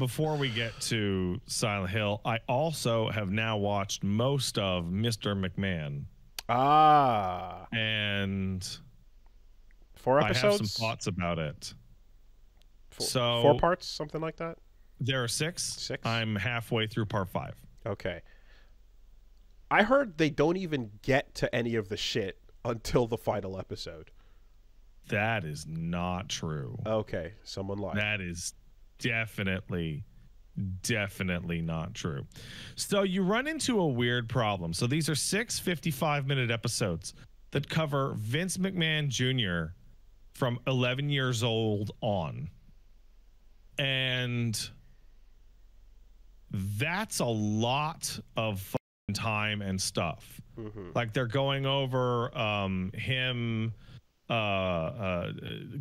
before we get to Silent Hill, I also have now watched most of Mr. McMahon. Ah. And 4 I episodes? have some thoughts about it. So 4 parts, something like that? There are 6. 6? I'm halfway through part 5. Okay. I heard they don't even get to any of the shit until the final episode. That is not true. Okay, someone lied. That is definitely not true. So you run into a weird problem. So these are 6 55-minute episodes that cover Vince McMahon Jr. from 11 years old on. And that's a lot of fucking time and stuff. Like they're going over him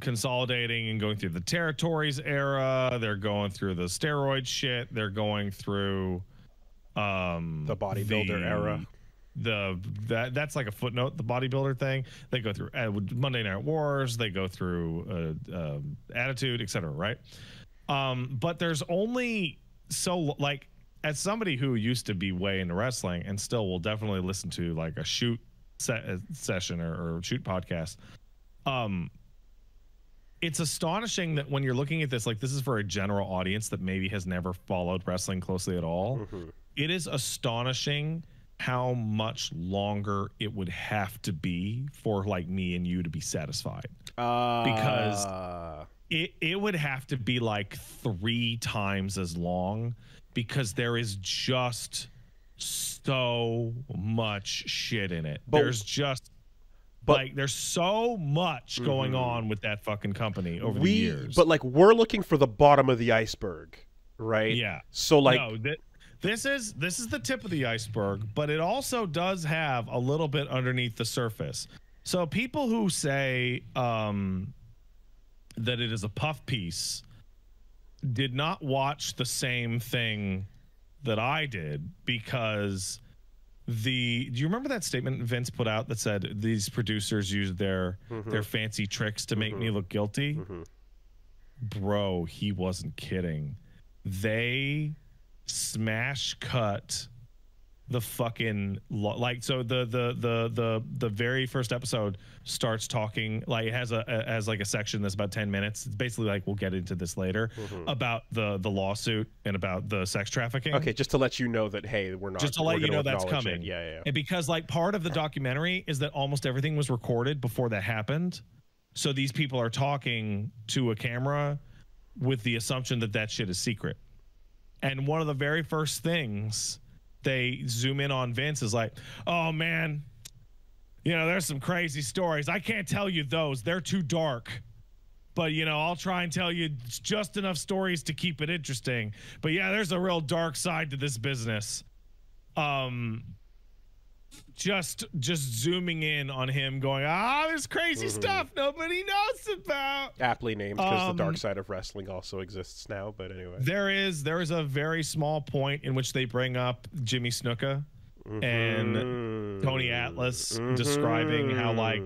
consolidating and going through the territories era. They're going through the steroid shit. They're going through the bodybuilder era. That's like a footnote, the bodybuilder thing. They go through Monday Night Wars. They go through Attitude, etc. Right? But there's only like, as somebody who used to be way into wrestling and still will definitely listen to like a shoot session or shoot podcast. It's astonishing that when you're looking at this, like this is for a general audience that maybe has never followed wrestling closely at all. It is astonishing how much longer it would have to be for like me and you to be satisfied. Because it would have to be like 3 times as long, because there is just so much shit in it. There's so much going on with that fucking company over the years. But like we're looking for the bottom of the iceberg, right? Yeah. So like this is the tip of the iceberg, but it also does have a little bit underneath the surface. So people who say that it is a puff piece did not watch the same thing that I did, because do you remember that statement Vince put out that said these producers use their fancy tricks to make me look guilty? Bro, he wasn't kidding. They smash cut the fucking like, so the very first episode starts talking, like it has like a section that's about 10 minutes. It's basically like, we'll get into this later, about the lawsuit and about the sex trafficking. Okay, just to let you know that, hey, we're not, just to let you know that's coming. Yeah. And because like part of the documentary is that almost everything was recorded before that happened, so these people are talking to a camera with the assumption that that shit is secret. And one of the very first things they zoom in on Vince is like, oh man, you know, there's some crazy stories. I can't tell you those. They're too dark. But, you know, I'll try and tell you just enough stories to keep it interesting. But yeah, there's a real dark side to this business. Just zooming in on him going, there's crazy stuff nobody knows about. Aptly named, because the dark side of wrestling also exists now. But anyway, there is a very small point in which they bring up Jimmy Snuka and Tony Atlas describing how like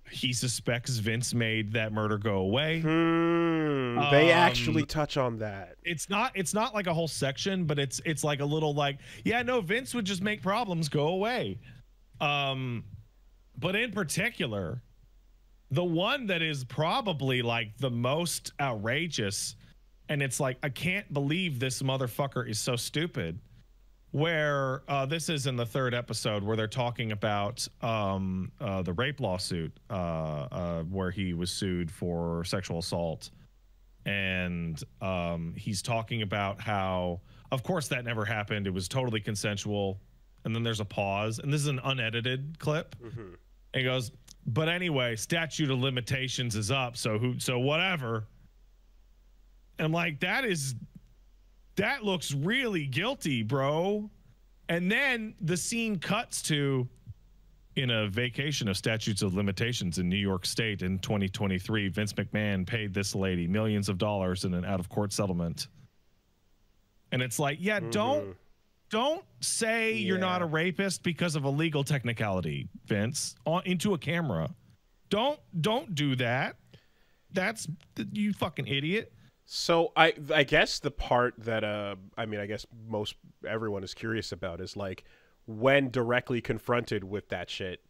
he suspects Vince made that murder go away. They actually touch on that. It's not like a whole section, but it's like a little like, yeah, no, Vince would just make problems go away. But in particular, the one that is probably like the most outrageous, and it's like, I can't believe this motherfucker is so stupid, where this is in the 3rd episode, where they're talking about the rape lawsuit, where he was sued for sexual assault. And he's talking about how, of course, that never happened. It was totally consensual. And then there's a pause, and this is an unedited clip. And he goes, but anyway, statute of limitations is up, so whatever. And I'm like, that looks really guilty, bro. And then the scene cuts to, in a vacation of statutes of limitations in New York State in 2023, Vince McMahon paid this lady millions of dollars in an out-of-court settlement. And it's like, yeah, don't say you're not a rapist because of a legal technicality, Vince, into a camera. Don't do that. That's, you fucking idiot. So I guess the part that I mean, I guess most everyone is curious about is like when directly confronted with that shit,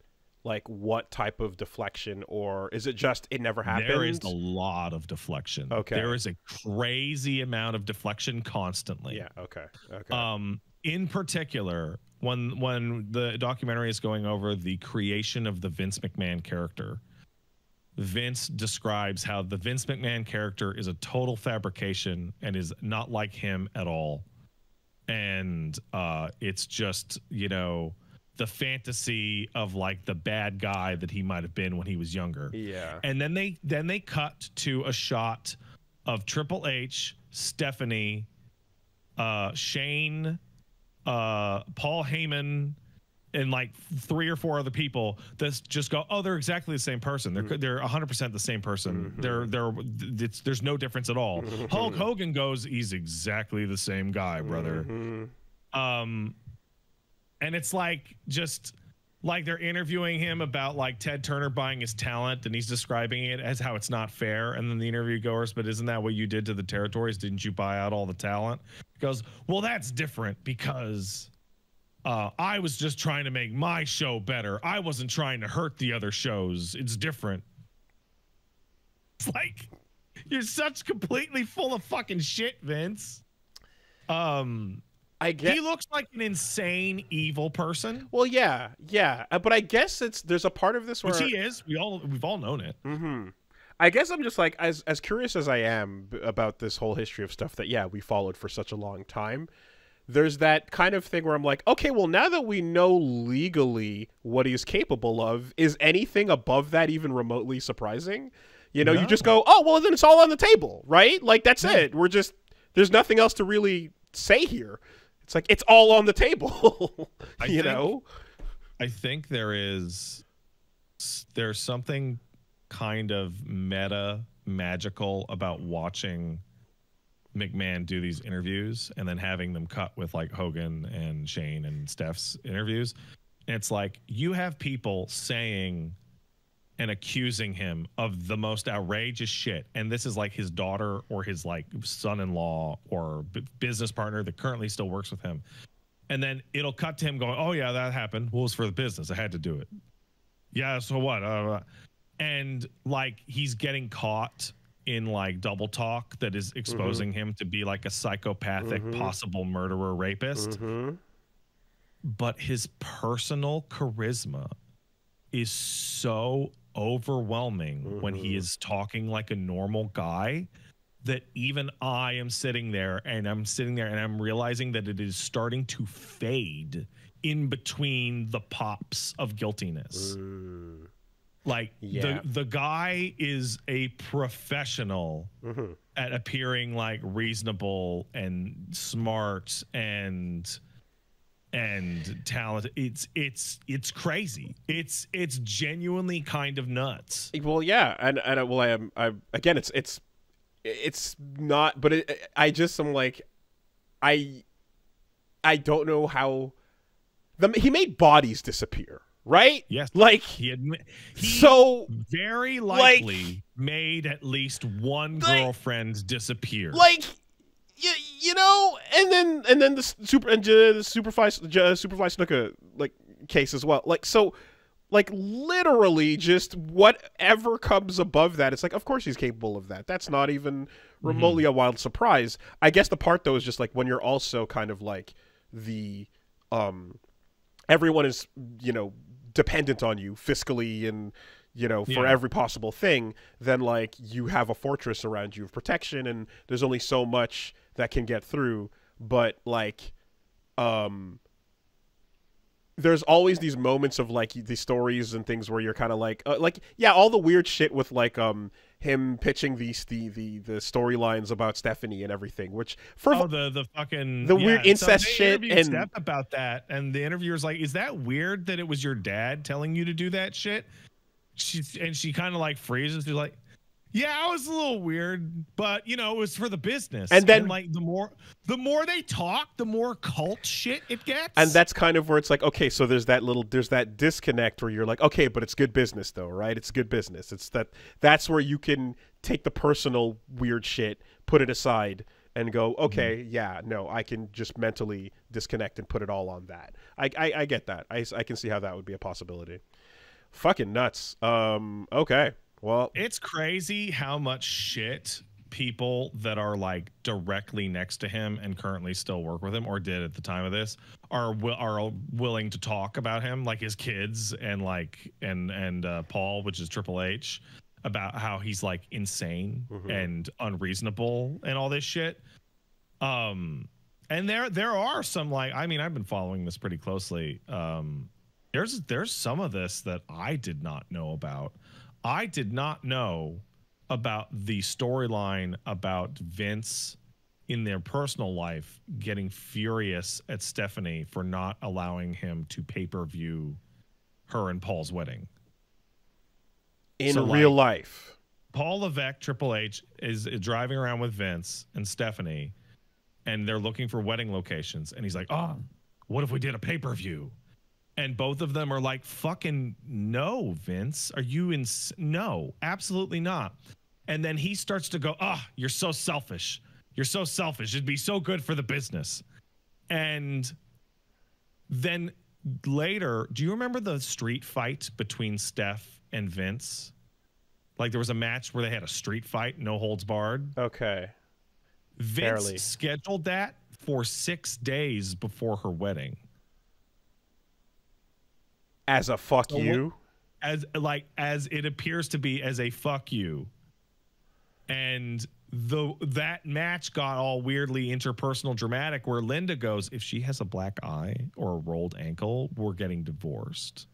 like what type of deflection, or is it just it never happened? There is a lot of deflection. Okay. There is a crazy amount of deflection constantly. Yeah, okay. In particular, when the documentary is going over the creation of the Vince McMahon character, Vince describes how the Vince McMahon character is a total fabrication and is not like him at all. And it's just, you know, the fantasy of like the bad guy that he might have been when he was younger. Yeah. And then they cut to a shot of Triple H, Stephanie, Shane, Paul Heyman, and like 3 or 4 other people that just go, oh, they're exactly the same person. They're 100% the same person. There's no difference at all. Hulk Hogan goes, he's exactly the same guy, brother. And it's like just like they're interviewing him about like Ted Turner buying his talent, and he's describing it as how it's not fair. And then the interview goes, but isn't that what you did to the territories? Didn't you buy out all the talent? He goes, well, that's different because I was just trying to make my show better. I wasn't trying to hurt the other shows. It's different. It's like, you're such completely full of fucking shit, Vince. I guess he looks like an insane evil person. Well, yeah, but I guess there's a part of this where which he is. We've all known it. I guess I'm just like as curious as I am about this whole history of stuff that we followed for such a long time. There's that kind of thing where I'm like, okay, well, now that we know legally what he's capable of, is anything above that even remotely surprising? You know, you just go, oh, well, then it's all on the table, right? Like, that's it. There's nothing else to really say here. It's like, it's all on the table, you know? I think there's something kind of meta magical about watching McMahon do these interviews and then having them cut with like Hogan and Shane and Steph's interviews. And it's like, you have people saying and accusing him of the most outrageous shit. And this is like his daughter or his like son-in-law or business partner that currently still works with him. And then it'll cut to him going, oh yeah, that happened. Well, it was for the business. I had to do it. Yeah. So what? And like, he's getting caught in like double talk that is exposing him to be like a psychopathic possible murderer rapist. But his personal charisma is so overwhelming when he is talking like a normal guy that even I am sitting there and I'm realizing that it is starting to fade in between the pops of guiltiness. Like the guy is a professional at appearing like reasonable and smart and talented. It's crazy. It's genuinely kind of nuts. Well, yeah, and I again, it's not, but I just am like, I don't know how he made bodies disappear. Right? Yes. Like he so very likely made at least one girlfriend disappear. Like you know, and then the Superfly Snuka like case as well. Like so, like literally just whatever comes above that. It's like, of course he's capable of that. That's not even remotely a wild surprise. I guess the part though is just like when you're also kind of like the everyone is, you know, dependent on you fiscally and, you know, for every possible thing, then like you have a fortress around you of protection and there's only so much that can get through. But like there's always these moments of like the stories and things where you're kind of like all the weird shit with like him pitching the storylines about Stephanie and everything, which for the weird incest shit and Steph about that, and the interviewer's like, is that weird that it was your dad telling you to do that shit? She kind of like freezes. She's like, Yeah, it was a little weird, but you know, it was for the business. And then like the more they talk, the more cult shit it gets. and that's kind of where it's like, okay, so there's that disconnect where you're like, okay, but it's good business though, right? It's good business. It's that's where you can take the personal weird shit, put it aside, and go, okay, yeah, no, I can just mentally disconnect and put it all on that. I get that. I can see how that would be a possibility. Fucking nuts. Okay. Well, it's crazy how much shit people that are like directly next to him and currently still work with him, or did at the time of this, are willing to talk about him, like his kids and like and Paul, which is Triple H, about how he's like insane and unreasonable and all this shit. And there are some, like, I mean, I've been following this pretty closely. There's some of this that I did not know about. I did not know about the storyline about Vince in their personal life getting furious at Stephanie for not allowing him to pay-per-view her and Paul's wedding. In real life, Paul Levesque, Triple H, is driving around with Vince and Stephanie, and they're looking for wedding locations. And he's like, oh, what if we did a pay-per-view? And both of them are like, fucking no, Vince. Are you in? No, absolutely not. And then he starts to go, you're so selfish. You're so selfish. It'd be so good for the business. And then later, do you remember the street fight between Steph and Vince? Like there was a match where they had a street fight, no holds barred. Okay. Vince scheduled that for 6 days before her wedding. As a fuck you? As it appears to be, as a fuck you. And that match got all weirdly interpersonal dramatic, where Linda goes, if she has a black eye or a rolled ankle, we're getting divorced.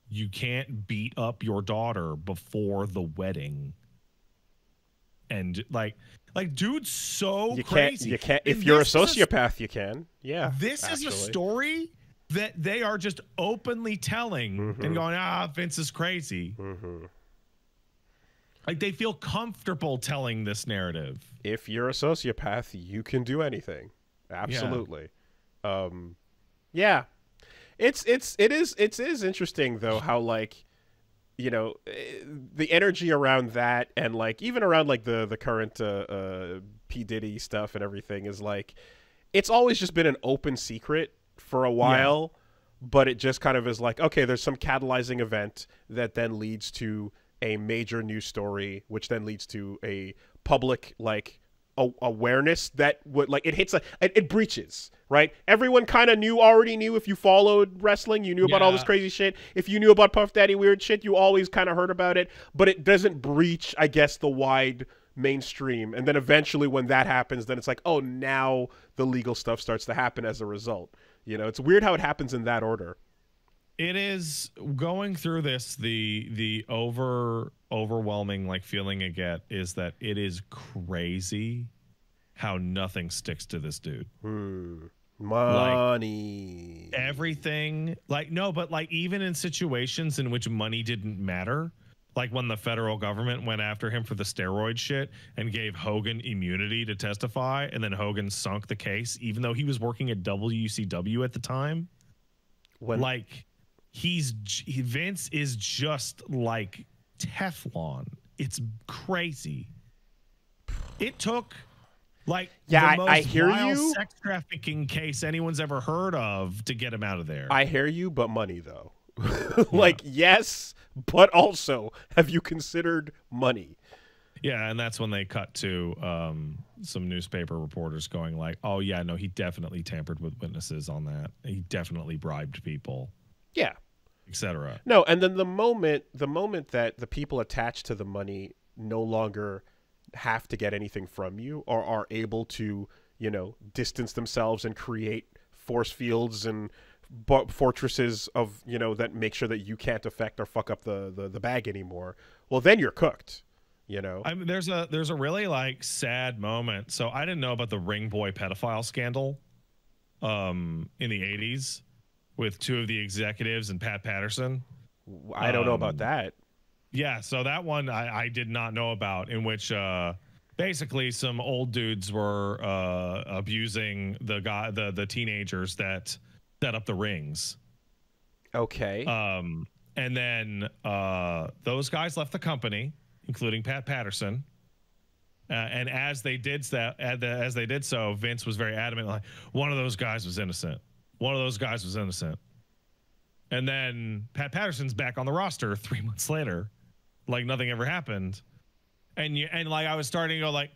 You can't beat up your daughter before the wedding. And like dude's so crazy. You can't. If you're a sociopath, you can. Yeah. This is a story that they are just openly telling and going, Vince is crazy. Like they feel comfortable telling this narrative. If you're a sociopath, you can do anything. Absolutely. Yeah. It is interesting though how, like, you know, the energy around that, and like even around like the current P. Diddy stuff and everything is like, it's always just been an open secret for a while, but it just kind of is like, okay, there's some catalyzing event that then leads to a major news story, which then leads to a public like awareness that would, like, it breaches, right? Everyone kind of already knew. If you followed wrestling, you knew about all this crazy shit. If you knew about Puff Daddy weird shit, you always kind of heard about it, but it doesn't breach, I guess, the wide mainstream. And then eventually when that happens, then it's like, oh, now the legal stuff starts to happen as a result. You know, it's weird how it happens in that order. It is going through this. The overwhelming like feeling I get is that it is crazy how nothing sticks to this dude. Money, like, everything. Like no, but like even in situations in which money didn't matter, like when the federal government went after him for the steroid shit and gave Hogan immunity to testify, and then Hogan sunk the case, even though he was working at WCW at the time. Like. Vince is just like Teflon. It's crazy. It took like the most I hear you. Sex trafficking case anyone's ever heard of to get him out of there. I hear you, but money though. Like yes, but also have you considered money? Yeah, and that's when they cut to some newspaper reporters going like, "Oh yeah, no, he definitely tampered with witnesses on that. He definitely bribed people." Yeah. Etc. No, and then the moment that the people attached to the money no longer have to get anything from you, or are able to, you know, distance themselves and create force fields and fortresses of, you know, that make sure that you can't affect or fuck up the bag anymore, well, then you're cooked. You know, I mean, there's a really like sad moment. So I didn't know about the Ring Boy pedophile scandal in the 80s with two of the executives and Pat Patterson. I don't know about that. Yeah, so that one I did not know about, in which basically some old dudes were abusing the teenagers that set up the rings. Okay. And then those guys left the company, including Pat Patterson. And as they did so, Vince was very adamant, like, one of those guys was innocent. One of those guys was innocent. And then Pat Patterson's back on the roster 3 months later, like nothing ever happened. And like I was starting to go like,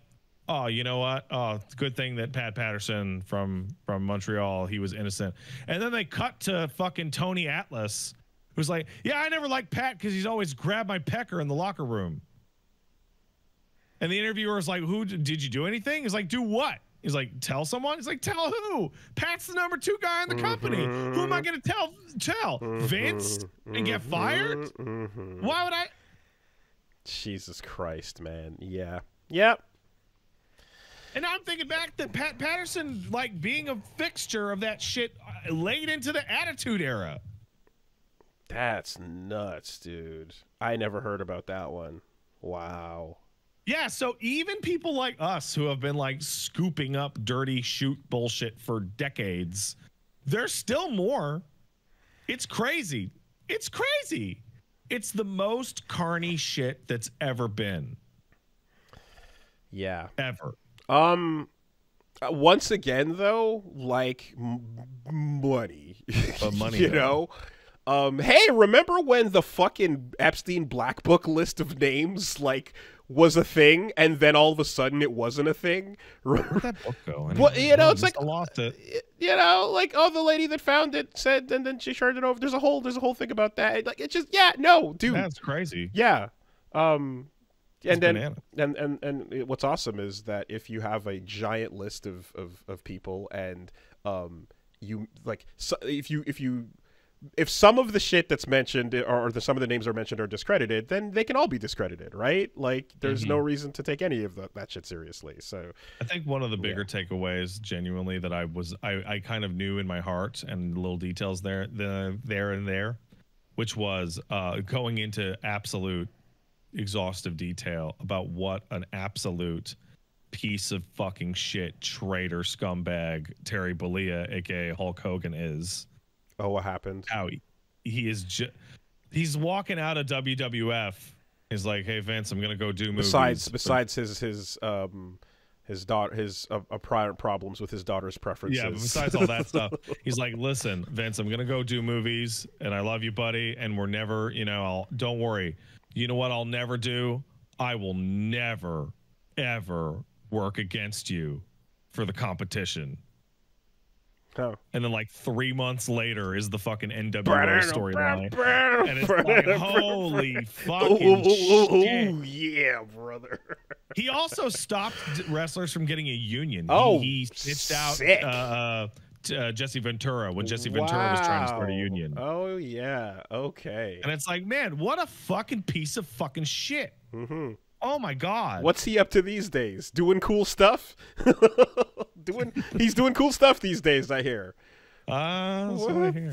oh, you know what? Oh, it's a good thing that Pat Patterson from Montreal, he was innocent. And then they cut to fucking Tony Atlas, who's like, yeah, I never liked Pat because he's always grabbed my pecker in the locker room. And the interviewer was like, "Who did you do anything?" He's like, "Do what?" He's like, "Tell someone." He's like, "Tell who?" Pat's the number 2 guy in the company. Who am I going to tell? Vince and get fired? Why would I? Jesus Christ, man. Yeah. Yep. And now I'm thinking back that Pat Patterson, like being a fixture of that shit late into the Attitude Era. That's nuts, dude. I never heard about that one. Wow. Yeah, so even people like us who have been like scooping up dirty shoot bullshit for decades, there's still more. It's crazy. It's crazy. It's the most carny shit that's ever been. Yeah. Ever. Once again, though, like money. But money, you know? Hey, remember when the fucking Epstein Black Book list of names, like, was a thing, and then all of a sudden it wasn't a thing? Where'd that book go? Well, you know, it's like, I lost it. You know, like, oh, the lady that found it said, and then she turned it over. There's a whole thing about that. Like, it's just, yeah, no, dude. That's crazy. Yeah. And then, bananas. and what's awesome is that if you have a giant list of people, and you like, so if some of the shit that's mentioned or some of the names are mentioned are discredited, then they can all be discredited, right? Like, there's no reason to take any of that shit seriously. So I think one of the bigger takeaways, genuinely, that I kind of knew in my heart, and little details there, which was going into absolute exhaustive detail about what an absolute piece of fucking shit, traitor, scumbag Terry Bollea, aka Hulk Hogan, is. Oh, what happened? How he is he's walking out of WWF. He's like, "Hey Vince, I'm gonna go do movies." Besides his daughter, his prior problems with his daughter's preferences. Yeah, but besides all that stuff, he's like, "Listen, Vince, I'm gonna go do movies, and I love you, buddy, and we're never, you know, don't worry. You know what I'll never do? I will never, ever work against you for the competition." Oh. And then like 3 months later is the fucking NWO storyline. And it's like, holy fucking shit. Oh, yeah, brother. He also stopped wrestlers from getting a union. Oh, he snitched out Jesse Ventura when Jesse Ventura was trying to start a union. Oh, yeah. Okay. And it's like, man, what a fucking piece of fucking shit. Mm-hmm. Oh, my God. What's he up to these days? Doing cool stuff? He's doing cool stuff these days, I hear. That's what I hear.